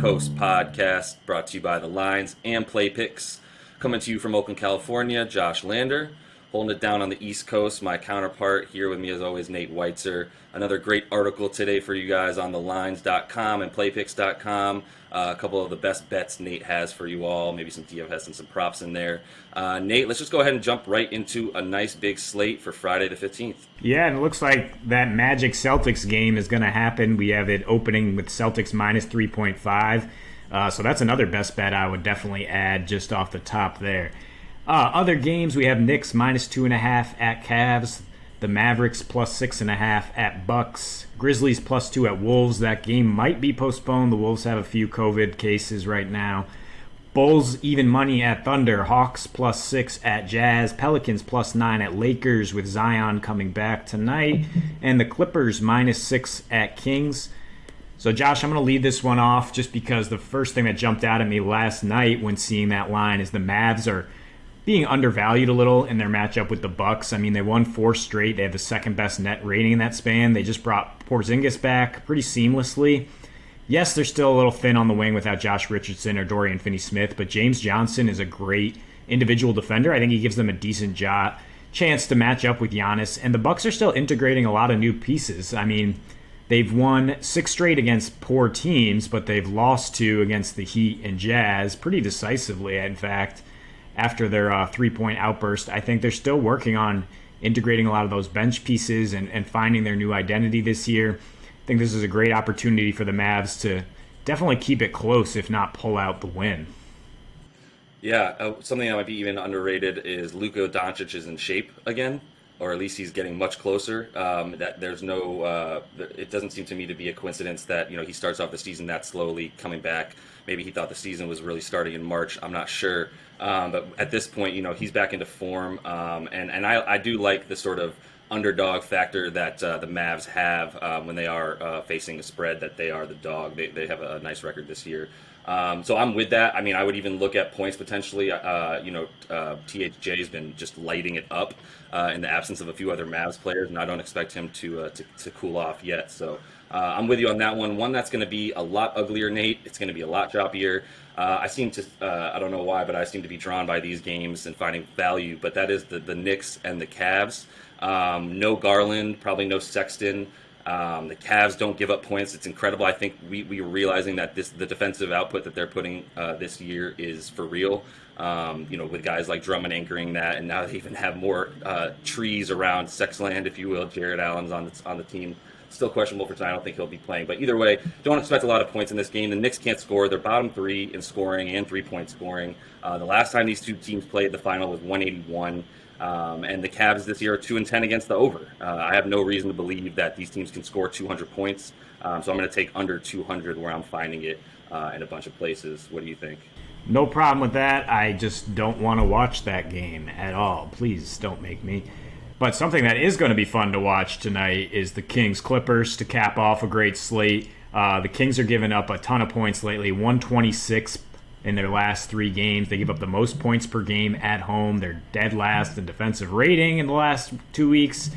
Coast podcast brought to you by the Lines and Play Picks. Coming to you from Oakland, California, Josh Lander. Holding it down on the East Coast, my counterpart here with me as always, Nate Weitzer. Another great article today for you guys on thelines.com and playpicks.com. A couple of the best bets Nate has for you all, maybe some DFS and some props in there. Nate, let's just go ahead and jump right into a nice big slate for Friday the 15th. Yeah, and it looks like that Magic Celtics game is going to happen. We have it opening with Celtics minus 3.5. So that's another best bet I would definitely add just off the top there. Other games, we have Knicks minus 2.5 at Cavs. The Mavericks plus 6.5 at Bucks. Grizzlies plus 2 at Wolves. That game might be postponed. The Wolves have a few COVID cases right now. Bulls even money at Thunder. Hawks plus 6 at Jazz. Pelicans plus 9 at Lakers with Zion coming back tonight. And the Clippers minus 6 at Kings. So, Josh, I'm going to lead this one off just because the first thing that jumped out at me last night when seeing that line is the Mavs are being undervalued a little in their matchup with the Bucks. I mean, they won 4 straight. They have the second best net rating in that span. They just brought Porzingis back pretty seamlessly. Yes, they're still a little thin on the wing without Josh Richardson or Dorian Finney-Smith, but James Johnson is a great individual defender. I think he gives them a decent chance to match up with Giannis. And the Bucks are still integrating a lot of new pieces. I mean, they've won 6 straight against poor teams, but they've lost 2 against the Heat and Jazz pretty decisively, in fact. After their three-point outburst, I think they're still working on integrating a lot of those bench pieces and finding their new identity this year. I think this is a great opportunity for the Mavs to definitely keep it close, if not pull out the win. Yeah, something that might be even underrated is Luka Doncic is in shape again, or at least he's getting much closer. That there's no, it doesn't seem to me to be a coincidence that he starts off the season that slowly coming back. Maybe he thought the season was really starting in March. I'm not sure. But at this point, he's back into form, and I do like the sort of underdog factor that the Mavs have when they are facing a spread, that they are the dog. They have a nice record this year. So I'm with that. I mean, I would even look at points potentially. THJ has been just lighting it up in the absence of a few other Mavs players, and I don't expect him to cool off yet. So I'm with you on that one. One that's going to be a lot uglier, Nate. It's going to be a lot choppier. I seem to, I don't know why, but I seem to be drawn by these games and finding value. But that is the Knicks and the Cavs. No Garland, probably no Sexton. The Cavs don't give up points. It's incredible. I think we are realizing that the defensive output that they're putting this year is for real. With guys like Drummond anchoring that, and now they even have more trees around Sexland, if you will. Jared Allen's on the team. Still questionable for tonight. I don't think he'll be playing. But either way, don't expect a lot of points in this game. The Knicks can't score. They're bottom 3 in scoring and 3-point scoring. The last time these two teams played, the final was 181. And the Cavs this year are 2-10 against the over. I have no reason to believe that these teams can score 200 points. So I'm going to take under 200 where I'm finding it in a bunch of places. What do you think? No problem with that. I just don't want to watch that game at all. Please don't make me. But something that is going to be fun to watch tonight is the Kings-Clippers to cap off a great slate. The Kings are giving up a ton of points lately, 126 in their last 3 games. They give up the most points per game at home. They're dead last in defensive rating in the last 2 weeks.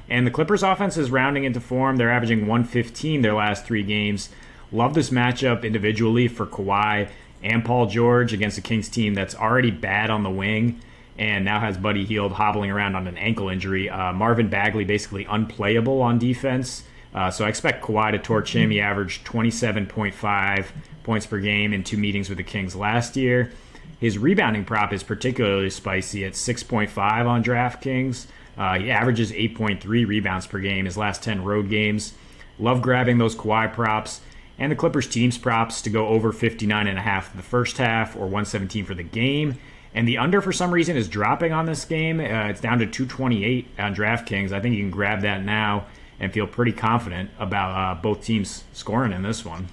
And the Clippers offense is rounding into form. They're averaging 115 their last 3 games. Love this matchup individually for Kawhi and Paul George against a Kings team that's already bad on the wing and now has Buddy Hield hobbling around on an ankle injury. Marvin Bagley basically unplayable on defense. So I expect Kawhi to torch him. He averaged 27.5 points per game in 2 meetings with the Kings last year. His rebounding prop is particularly spicy at 6.5 on DraftKings. He averages 8.3 rebounds per game his last 10 road games. Love grabbing those Kawhi props and the Clippers team's props to go over 59.5 in the first half or 117 for the game. And the under, for some reason, is dropping on this game. It's down to 228 on DraftKings. I think you can grab that now and feel pretty confident about both teams scoring in this one.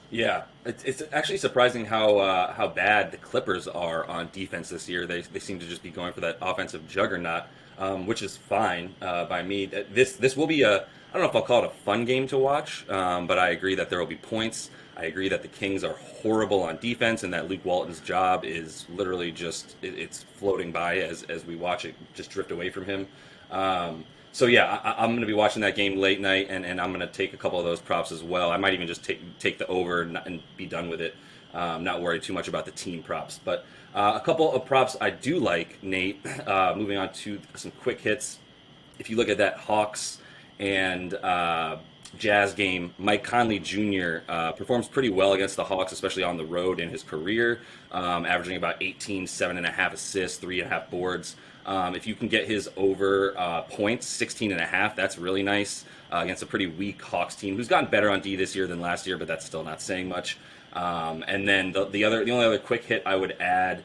Yeah, it's actually surprising how bad the Clippers are on defense this year. They seem to just be going for that offensive juggernaut, which is fine by me. This will be I don't know if I'll call it a fun game to watch, but I agree that there will be points. I agree that the Kings are horrible on defense and that Luke Walton's job is literally just, it's floating by as we watch it just drift away from him. So yeah, I'm going to be watching that game late night, and I'm going to take a couple of those props as well. I might even just take the over and be done with it. Not worry too much about the team props, but a couple of props I do like, Nate. Moving on to some quick hits. If you look at that Hawks and Jazz game, Mike Conley Jr. Performs pretty well against the Hawks, especially on the road in his career, averaging about 18, 7.5 assists, 3.5 boards. If you can get his over points, 16.5, that's really nice against a pretty weak Hawks team who's gotten better on D this year than last year, but that's still not saying much. And then the only other quick hit I would add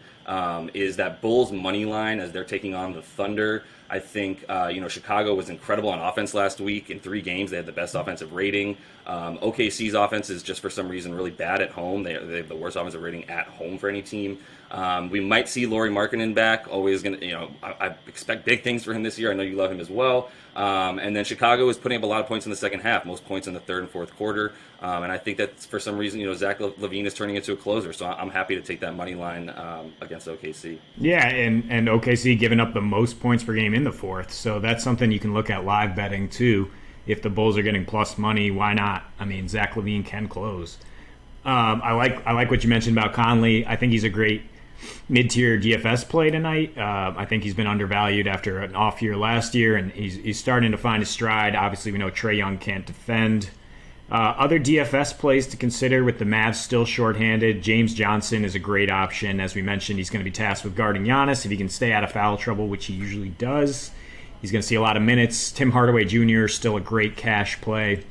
is that Bulls money line as they're taking on the Thunder. I think Chicago was incredible on offense last week. In 3 games, they had the best offensive rating. OKC's offense is just for some reason really bad at home. They have the worst offensive rating at home for any team. We might see Lauri Markkanen back. Always gonna, I expect big things for him this year. I know you love him as well. And then Chicago is putting up a lot of points in the second half, most points in the third and fourth quarter. And I think that for some reason, Zach LaVine is turning into a closer. So I'm happy to take that money line against OKC. Yeah, and OKC giving up the most points per game in the fourth. So that's something you can look at live betting too. If the Bulls are getting plus money, why not? I mean, Zach LaVine can close. I like what you mentioned about Conley. I think he's a great mid-tier DFS play tonight. I think he's been undervalued after an off year last year, and he's starting to find his stride. Obviously, we know Trae Young can't defend. Other DFS plays to consider with the Mavs still shorthanded. James Johnson is a great option. As we mentioned, he's going to be tasked with guarding Giannis if he can stay out of foul trouble, which he usually does. He's going to see a lot of minutes. Tim Hardaway Jr. is still a great cash play.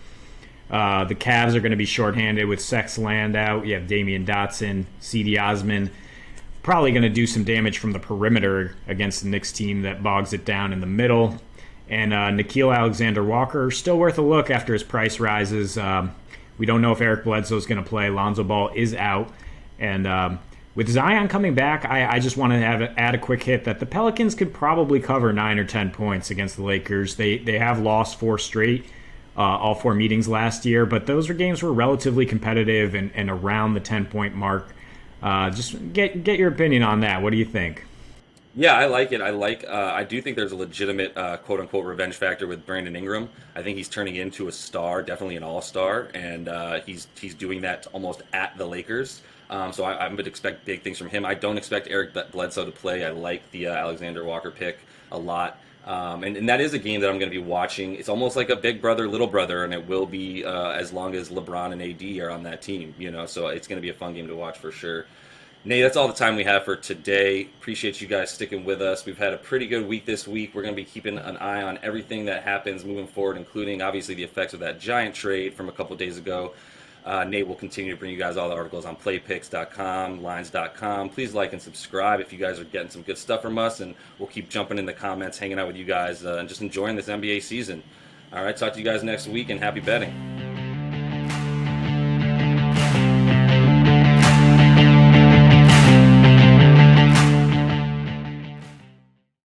The Cavs are going to be shorthanded with Sex Land out. You have Damian Dotson, C.D. Osman. Probably going to do some damage from the perimeter against the Knicks team that bogs it down in the middle. And Nickeil Alexander-Walker, still worth a look after his price rises. We don't know if Eric Bledsoe is going to play. Lonzo Ball is out. And with Zion coming back, I just want to add a quick hit that the Pelicans could probably cover 9 or 10 points against the Lakers. They have lost 4 straight, all 4 meetings last year, but those games were relatively competitive and around the 10-point mark. Just get your opinion on that. What do you think? Yeah, I like it. I do think there's a legitimate quote unquote revenge factor with Brandon Ingram. I think he's turning into a star, definitely an all-star, and he's doing that almost at the Lakers. So I would expect big things from him. I don't expect Eric Bledsoe to play. I like the Alexander Walker pick a lot. And that is a game that I'm going to be watching. It's almost like a big brother, little brother, and it will be as long as LeBron and AD are on that team. So it's going to be a fun game to watch for sure. Nate, that's all the time we have for today. Appreciate you guys sticking with us. We've had a pretty good week this week. We're going to be keeping an eye on everything that happens moving forward, including obviously the effects of that giant trade from a couple days ago. Nate will continue to bring you guys all the articles on playpicks.com, lines.com. Please like and subscribe if you guys are getting some good stuff from us, and we'll keep jumping in the comments, hanging out with you guys, and just enjoying this NBA season. All right, talk to you guys next week, and happy betting.